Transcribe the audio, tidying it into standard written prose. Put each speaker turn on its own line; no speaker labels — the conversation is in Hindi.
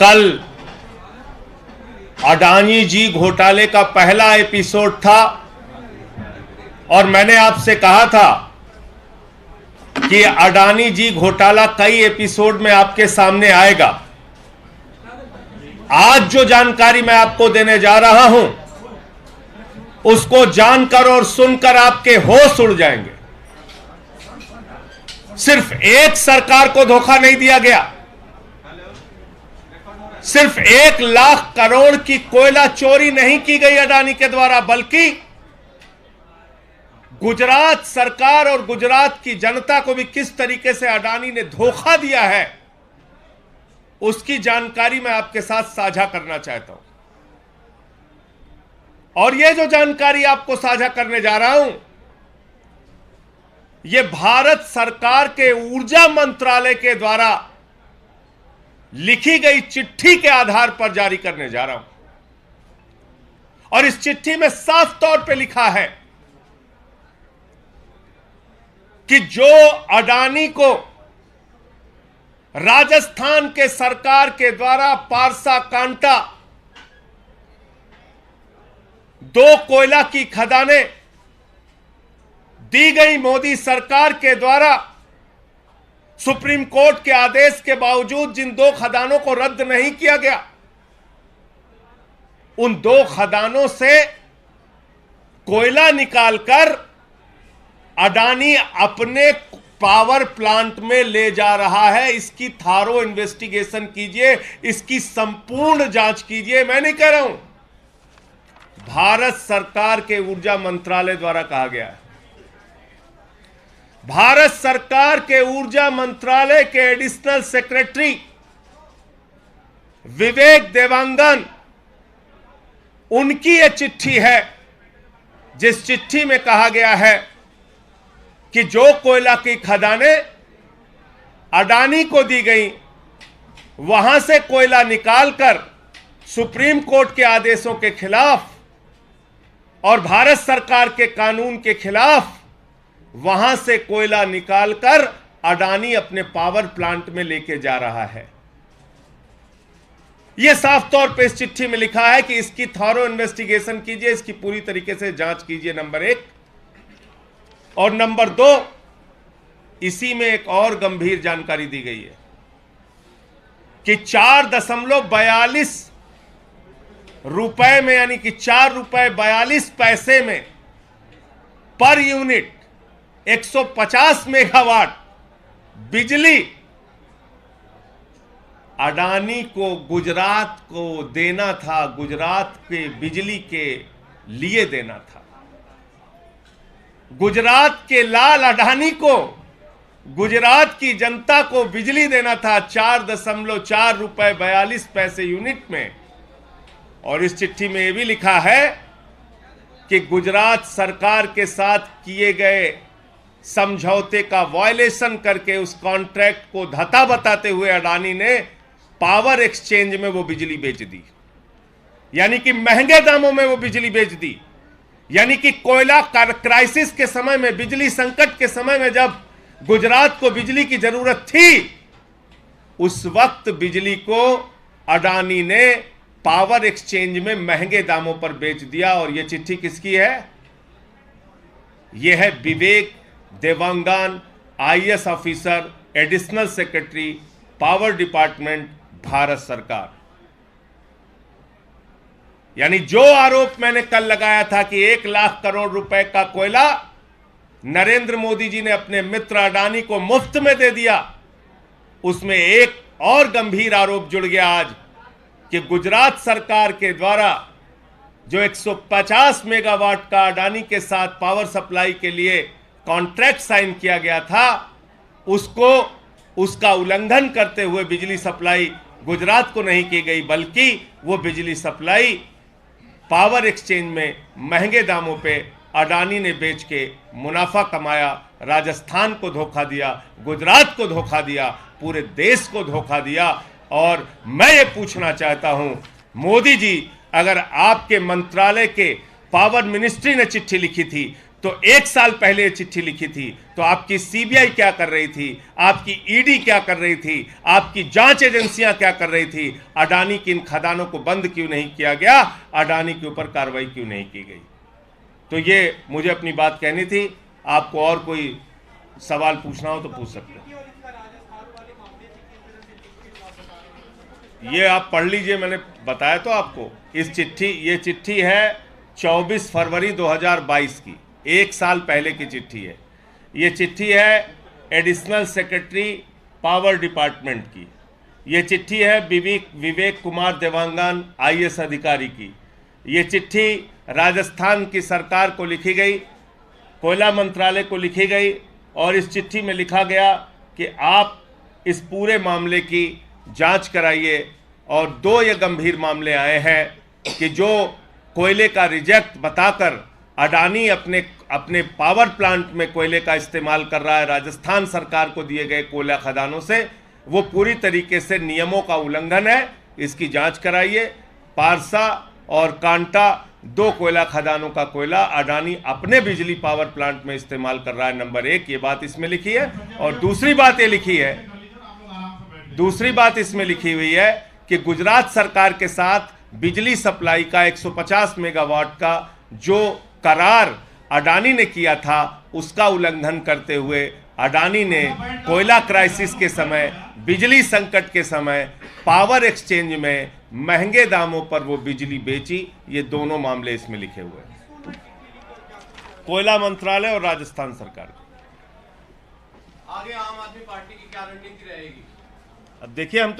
कल अडानी जी घोटाले का पहला एपिसोड था और मैंने आपसे कहा था कि अडानी जी घोटाला कई एपिसोड में आपके सामने आएगा। आज जो जानकारी मैं आपको देने जा रहा हूं उसको जानकर और सुनकर आपके होश उड़ जाएंगे। सिर्फ एक सरकार को धोखा नहीं दिया गया, सिर्फ 1 लाख करोड़ की कोयला चोरी नहीं की गई अडानी के द्वारा, बल्कि गुजरात सरकार और गुजरात की जनता को भी किस तरीके से अडानी ने धोखा दिया है उसकी जानकारी मैं आपके साथ साझा करना चाहता हूं। और यह जो जानकारी आपको साझा करने जा रहा हूं, यह भारत सरकार के ऊर्जा मंत्रालय के द्वारा लिखी गई चिट्ठी के आधार पर जारी करने जा रहा हूं। और इस चिट्ठी में साफ तौर पे लिखा है कि जो अडानी को राजस्थान के सरकार के द्वारा पारसा कांटा 2 कोयला की खदानें दी गई मोदी सरकार के द्वारा, सुप्रीम कोर्ट के आदेश के बावजूद जिन 2 खदानों को रद्द नहीं किया गया, उन 2 खदानों से कोयला निकालकर अडानी अपने पावर प्लांट में ले जा रहा है। इसकी थारो इन्वेस्टिगेशन कीजिए, इसकी संपूर्ण जांच कीजिए। मैं नहीं कह रहा हूं, भारत सरकार के ऊर्जा मंत्रालय द्वारा कहा गया है। भारत सरकार के ऊर्जा मंत्रालय के एडिशनल सेक्रेटरी विवेक देवांगन, उनकी यह चिट्ठी है जिस चिट्ठी में कहा गया है कि जो कोयला की खदानें अडानी को दी गई, वहां से कोयला निकालकर सुप्रीम कोर्ट के आदेशों के खिलाफ और भारत सरकार के कानून के खिलाफ वहां से कोयला निकालकर अडानी अपने पावर प्लांट में लेके जा रहा है। यह साफ तौर पे इस चिट्ठी में लिखा है कि इसकी थॉरो इन्वेस्टिगेशन कीजिए, इसकी पूरी तरीके से जांच कीजिए, नंबर 1। और नंबर 2, इसी में एक और गंभीर जानकारी दी गई है कि 4.42 रुपए में, यानी कि 4 रुपए 42 पैसे में पर यूनिट 150 मेगावाट बिजली अडानी को गुजरात को देना था, गुजरात के बिजली के लिए देना था। गुजरात के लाल अडानी को, गुजरात की जनता को बिजली देना था 4.4 रुपए 42 पैसे यूनिट में। और इस चिट्ठी में यह भी लिखा है कि गुजरात सरकार के साथ किए गए समझौते का वायलेशन करके उस कॉन्ट्रैक्ट को धता बताते हुए अडानी ने पावर एक्सचेंज में वो बिजली बेच दी, यानी कि महंगे दामों में वो बिजली बेच दी। यानी कि कोयला क्राइसिस के समय में, बिजली संकट के समय में जब गुजरात को बिजली की जरूरत थी, उस वक्त बिजली को अडानी ने पावर एक्सचेंज में महंगे दामों पर बेच दिया। और यह चिट्ठी किसकी है? यह है Vivek Devangan, IAS officer, additional secretary, power department, Bharat सरकार। यानी जो आरोप मैंने कल लगाया था कि 1 लाख करोड़ रुपए का कोयला नरेंद्र मोदी जी ने अपने मित्र अडानी को मुफ्त में दे दिया, उसमें एक और गंभीर आरोप जुड़ गया आज कि गुजरात सरकार के द्वारा जो 150 मेगावाट का अडानी के साथ पावर सप्लाई के लिए कॉन्ट्रैक्ट साइन किया गया था, उसका उल्लंघन करते हुए बिजली सप्लाई गुजरात को नहीं की गई, बल्कि वो बिजली सप्लाई पावर एक्सचेंज में महंगे दामों पे अडानी ने बेच के मुनाफा कमाया। राजस्थान को धोखा दिया, गुजरात को धोखा दिया, पूरे देश को धोखा दिया। और मैं ये पूछना चाहता हूं, मोदी जी, अगर आपके मंत्रालय के पावर मिनिस्ट्री ने चिट्ठी लिखी थी तो 1 साल पहले ये चिट्ठी लिखी थी तो आपकी सीबीआई क्या कर रही थी, आपकी ईडी क्या कर रही थी, आपकी जांच एजेंसियां क्या कर रही थी? अडानी की इन खदानों को बंद क्यों नहीं किया गया? अडानी के ऊपर कार्रवाई क्यों नहीं की गई? तो ये मुझे अपनी बात कहनी थी। आपको और कोई सवाल पूछना हो तो पूछ सकते हैं। ये आप पढ़ लीजिए, मैंने बताया तो आपको। ये चिट्ठी है 24 फरवरी 2022 की, 1 साल पहले की चिट्ठी है। ये चिट्ठी है एडिशनल सेक्रेटरी पावर डिपार्टमेंट की। ये चिट्ठी है विवेक कुमार देवांगन IAS अधिकारी की। ये चिट्ठी राजस्थान की सरकार को लिखी गई, कोयला मंत्रालय को लिखी गई, और इस चिट्ठी में लिखा गया कि आप इस पूरे मामले की जांच कराइए। और 2 ये गंभीर मामले आए हैं कि जो कोयले का रिजेक्ट बताकर अडानी अपने पावर प्लांट में कोयले का इस्तेमाल कर रहा है राजस्थान सरकार को दिए गए कोयला खदानों से, वो पूरी तरीके से नियमों का उल्लंघन है। इसकी जांच कराइए। पारसा और कांटा 2 कोयला खदानों का कोयला अडानी अपने बिजली पावर प्लांट में इस्तेमाल कर रहा है, नंबर 1 ये बात इसमें लिखी है। और दूसरी बात इसमें लिखी हुई है कि गुजरात सरकार के साथ बिजली सप्लाई का 150 मेगावाट का जो करार अडानी ने किया था, उसका उल्लंघन करते हुए अडानी ने कोयला क्राइसिस के समय, बिजली संकट के समय पावर एक्सचेंज में महंगे दामों पर वो बिजली बेची। ये दोनों मामले इसमें लिखे हुए हैं, कोयला मंत्रालय और राजस्थान सरकार।
आगे आम आदमी पार्टी की क्या रणनीति रहेगी?
अब देखिए, हम तो